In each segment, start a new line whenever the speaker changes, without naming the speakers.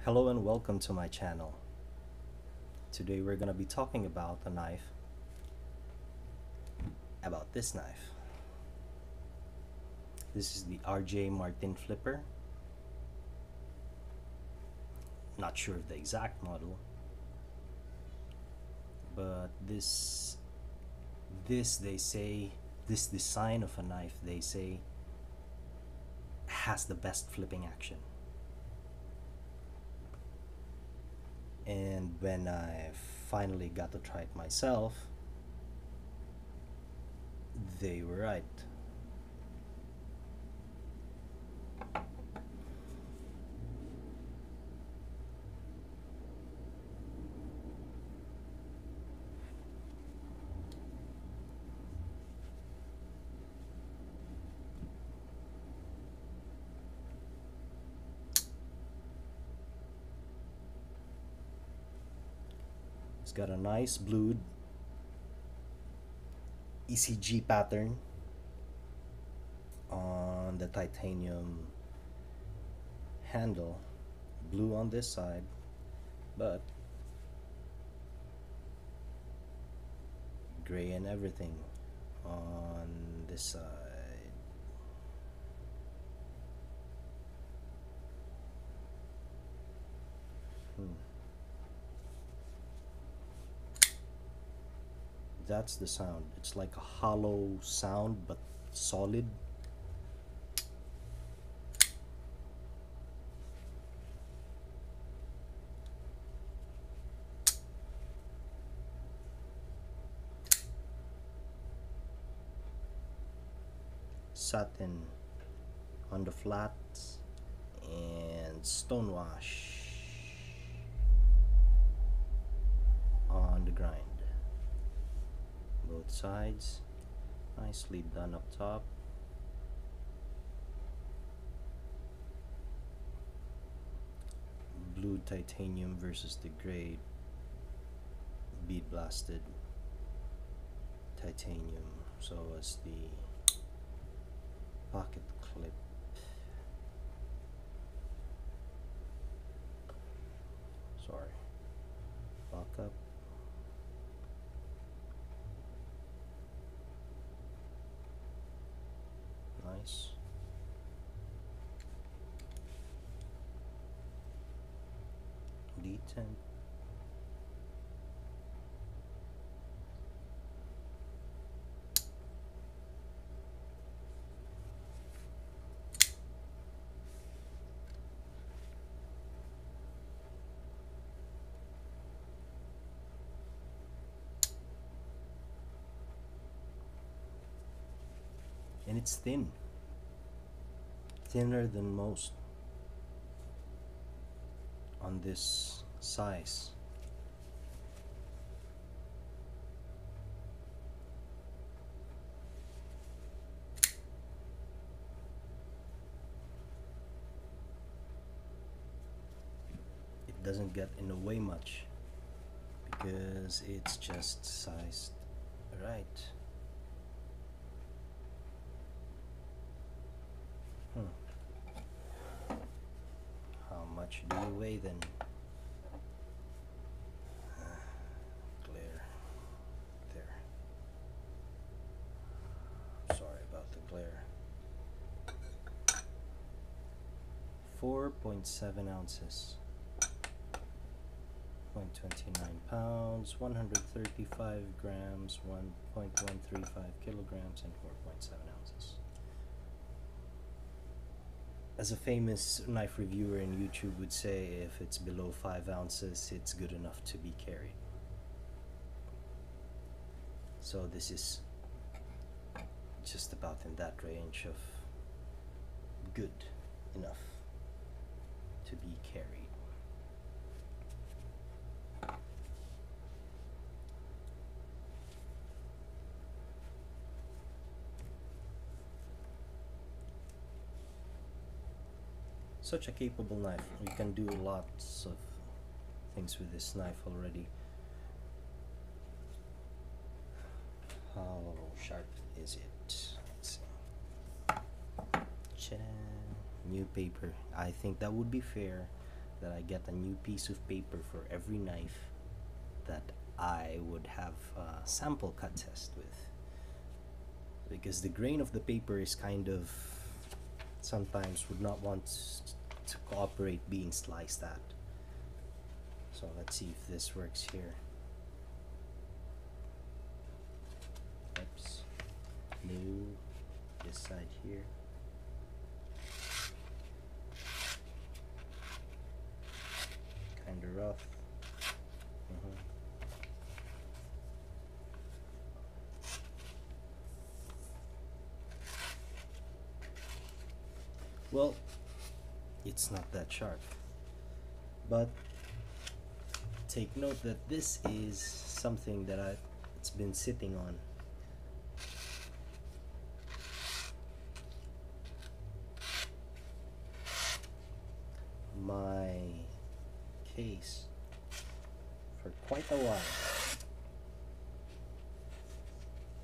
Hello and welcome to my channel. Today we're gonna be talking about a knife, about this knife. This is the RJ Martin Flipper. Not sure of the exact model, but this they say, this design of a knife, they say, has the best flipping action. And when I finally got to try it myself, they were right. It's got a nice blued ECG pattern on the titanium handle, blue on this side, but gray and everything on this side. That's the sound. It's like a hollow sound but solid. Satin on the flats and stonewash on the grind. Both sides nicely done up top. Blue titanium versus the gray bead blasted titanium. So as the pocket clip. Sorry. Lock up. Nice. D10. And it's thin. Thinner than most on this size. It doesn't get in the way much because it's just sized right. How much do you weigh then? Glare. There. Sorry about the glare. 4.7 ounces. 0.29 pounds, 135 grams, 1.135 kilograms, and 4.7 ounces. As a famous knife reviewer in YouTube would say, if it's below 5 ounces, it's good enough to be carried. So this is just about in that range of good enough to be carried. Such a capable knife. You can do lots of things with this knife already. How sharp is it? Let's see. New paper. I think that would be fair. that I get a new piece of paper for every knife that I would have a sample cut test with, because the grain of the paper is kind of sometimes would not want to cooperate being sliced at. So let's see if this works here. Oops. New. This side here. Kinda rough. Well, it's not that sharp, but take note that this is something that it's been sitting on. My case for quite a while.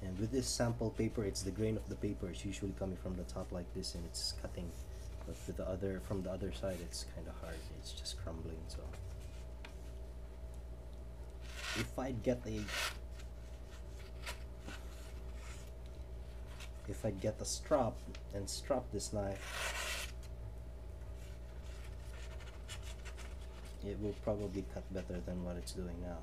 And with this sample paper, it's the grain of the paper is usually coming from the top like this and it's cutting, but with the other, from the other side, it's kind of hard, it's just crumbling. So if I'd get a strap and strap this knife, it will probably cut better than what it's doing now.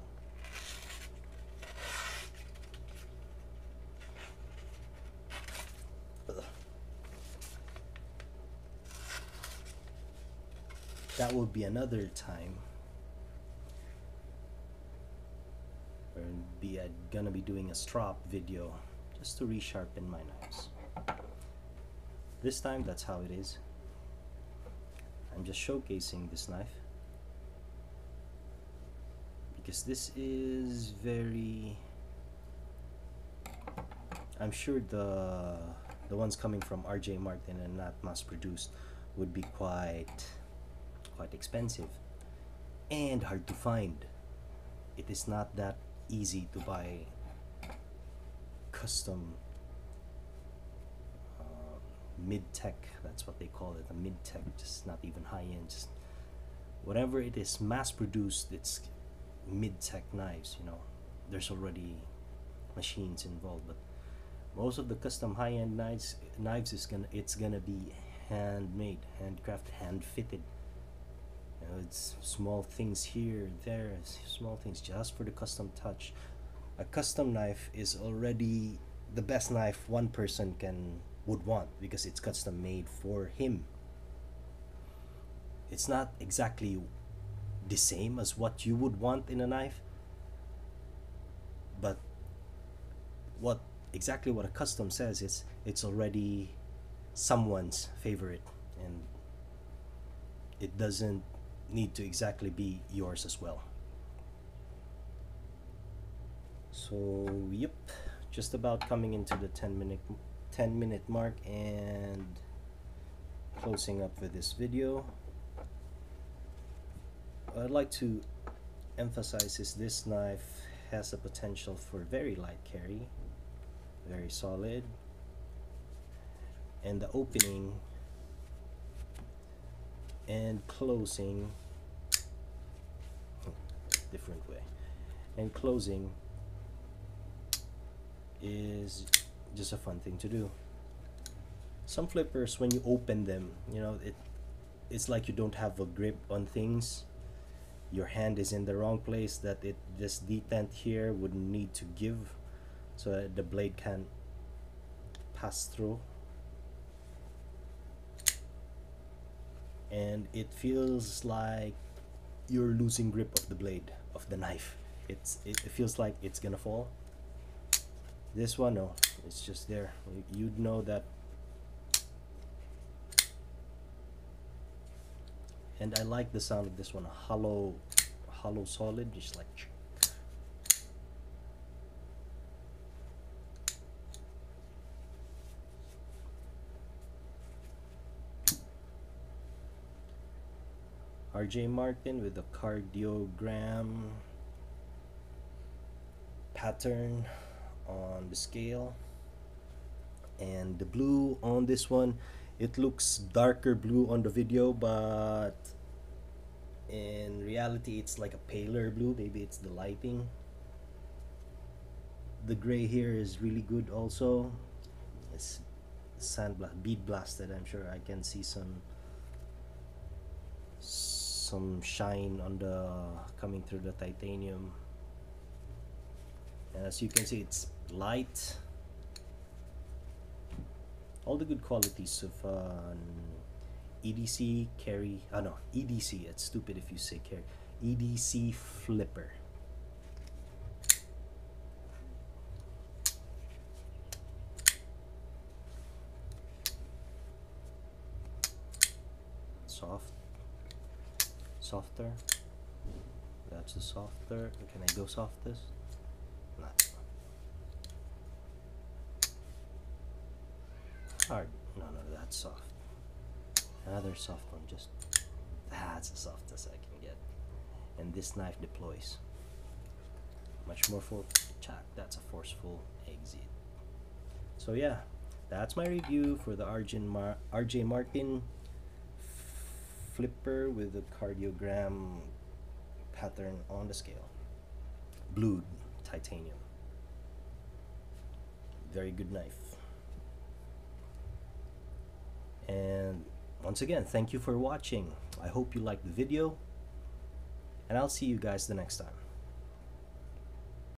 That will be another time where I'm gonna be doing a strap video just to resharpen my knives. This time that's how it is. I'm just showcasing this knife because this is very, I'm sure the ones coming from RJ Martin and not mass produced would be quite expensive and hard to find. It is not that easy to buy custom mid-tech, that's what they call it, a mid-tech, just not even high-end, just whatever it is mass produced, it's mid-tech knives, you know, there's already machines involved. But most of the custom high-end knives is gonna be handmade, handcrafted, hand-fitted. You know, it's small things here, there, small things just for the custom touch. A custom knife is already the best knife one person would want because it's custom made for him. It's not exactly the same as what you would want in a knife, but exactly what a custom says is it's already someone's favorite, and it doesn't need to exactly be yours as well. So yep, just about coming into the 10 minute mark and closing up with this video. What I'd like to emphasize is this knife has a potential for very light carry, very solid, and the opening and closing, different way, and closing is just a fun thing to do. Some flippers, when you open them, you know, it's like you don't have a grip on things. Your hand is in the wrong place, that this detent here would need to give so that the blade can pass through, and it feels like you're losing grip of the blade of the knife. It feels like it's gonna fall. This one, no, it's just there. You'd know that. And I like the sound of this one, hollow solid, just like. RJ Martin with the cardiogram pattern on the scale, and the blue on this one, it looks darker blue on the video, but In reality, it's like a paler blue. Maybe it's the lighting. The gray here is really good also. It's bead blasted. I'm sure I can see some shine on the coming through the titanium. And as you can see, it's light. All the good qualities of EDC carry. Oh no, EDC. It's stupid if you say carry. EDC flipper. Softer. That's the softer. Can I go softest? Not hard. No, that's soft. Another soft one. Just that's the softest I can get. And this knife deploys much more full. Check. That's a forceful exit. So yeah, that's my review for the RJ Martin flipper with the cardiogram pattern on the scale. Blued titanium. Very good knife. And once again, thank you for watching. I hope you liked the video, and I'll see you guys the next time.